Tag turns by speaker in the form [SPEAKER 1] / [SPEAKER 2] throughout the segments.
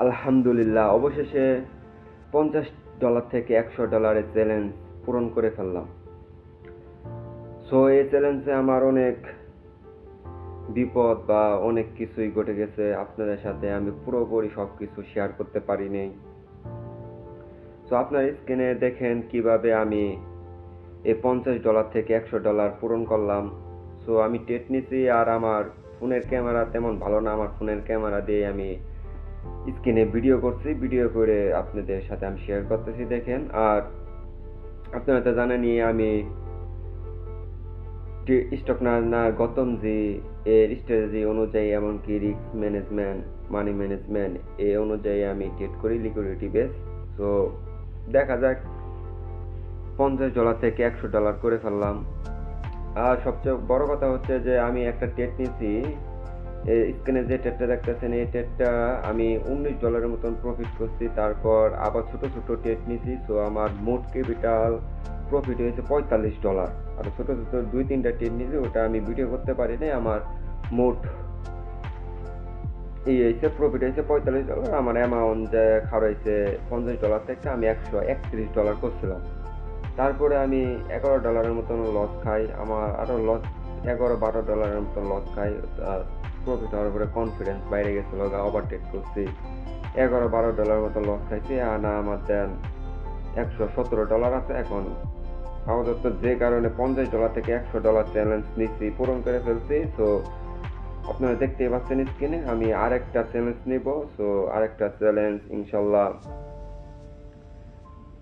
[SPEAKER 1] আলহামদুলিল্লাহ, অবশেষে $50 থেকে $100 চ্যালেঞ্জ পূরণ করে ফেললাম। সো এই চ্যালেঞ্জে আমার অনেক বিপদ বা অনেক কিছুই ঘটে গেছে, আপনাদের সাথে আমি পুরোপুরি সব কিছু শেয়ার করতে পারিনি। সো আপনার স্ক্রিনে দেখেন কিভাবে আমি এই $50 থেকে $100 পূরণ করলাম। সো আমি টেট নিছি, আর আমার ফোনের ক্যামেরা তেমন ভালো না, আমার ফোনের ক্যামেরা দিয়ে আমি স্ক্রিনে ভিডিও করছি, ভিডিও করে আপনাদের সাথে আমি শেয়ার করতেছি, দেখেন। আর আপনারা তো জানেনই আমি স্টক না গৌতমজি এর স্ট্র্যাটেজি অনুযায়ী, এমনকি রিস্ক ম্যানেজমেন্ট, মানি ম্যানেজমেন্ট এই অনুযায়ী আমি ট্রেড করি লিকুইডিটি বেস। সো দেখা যাক, $50 থেকে $100 করে ফেললাম। আর সবচেয়ে বড় কথা হচ্ছে যে আমি একটা ট্রেড নিয়েছি, স্ক্রিনে যে ট্রেডটা দেখতেছেন এই ট্রেডটা আমি $19 মতন প্রফিট করছি। তারপর আবার ছোট ছোট ট্রেড নিয়েছি। সো আমার মোট ক্যাপিটাল প্রফিট হয়েছে $45। আর ছোট ছোট 2-3টা ট্রেড নিয়েছি, ওটা আমি ভিডিও করতে পারি নাই। আমার মোট এই হয়েছে প্রফিট হয়েছে $45। আমার অ্যামাউন্ট যে খাওয়াইছে $50 থেকে আমি $131 করছিলাম। তারপরে আমি $11 মতন লস খাই, আমার আরও লস $11-12 মতন লস খাই। প্রফিট হওয়ার পরে কনফিডেন্স বাইরে গেছিল, ওভারটেক করছি, $11-12 মতো লস খাইছি। আর না আমার দেন $117 আছে এখন আপাতত, যে কারণে $50 থেকে $100 চ্যালেঞ্জ নিচ্ছি, পূরণ করে ফেলছি। সো আপনারা দেখতেই পাচ্ছেন স্ক্রিনে আমি আরেকটা চ্যালেঞ্জ নিব। সো আরেকটা চ্যালেঞ্জ ইনশাল্লাহ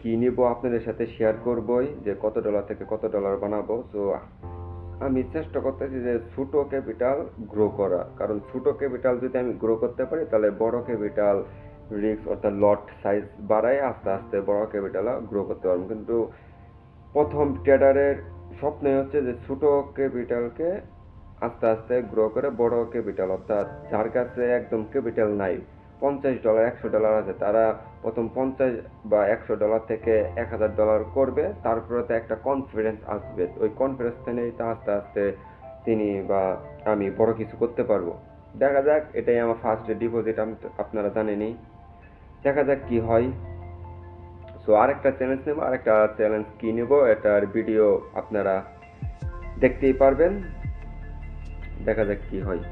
[SPEAKER 1] কি নিব আপনাদের সাথে শেয়ার করবই, যে কত ডলার থেকে কত ডলার বানাবো। সো আমি চেষ্টা করতেছি যে ছোট ক্যাপিটাল গ্রো করা, কারণ ছোট ক্যাপিটাল যদি আমি গ্রো করতে পারি তাহলে বড় ক্যাপিটাল রিস্ক অর্থাৎ লট সাইজ বাড়ায় আস্তে আস্তে বড় ক্যাপিটাল গ্রো করতে পারবো। কিন্তু প্রথম ট্রেডারের স্বপ্নই হচ্ছে যে ছোট ক্যাপিটালকে আস্তে আস্তে গ্রো করে বড় ক্যাপিটাল, অর্থাৎ যার কাছে একদম ক্যাপিটাল নাই, $50 $100 আছে, তারা প্রথম 50 বা $100 থেকে $1000 করবে, তারপরে তো একটা কনফিডেন্স আসবে, ওই কনফিডেন্স নিয়েই তো আস্তে আস্তে তিনি বা আমি বড় কিছু করতে পারবো। দেখা যাক, এটাই আমার ফার্স্ট ডিপোজিট, আপনারা জানেনই, দেখা যাক কি হয়। সো আরেকটা চ্যালেঞ্জ নেব, আরেকটা চ্যালেঞ্জ কি নেব এটার ভিডিও আপনারা দেখতেই পারবেন, দেখা যাক কি হয়।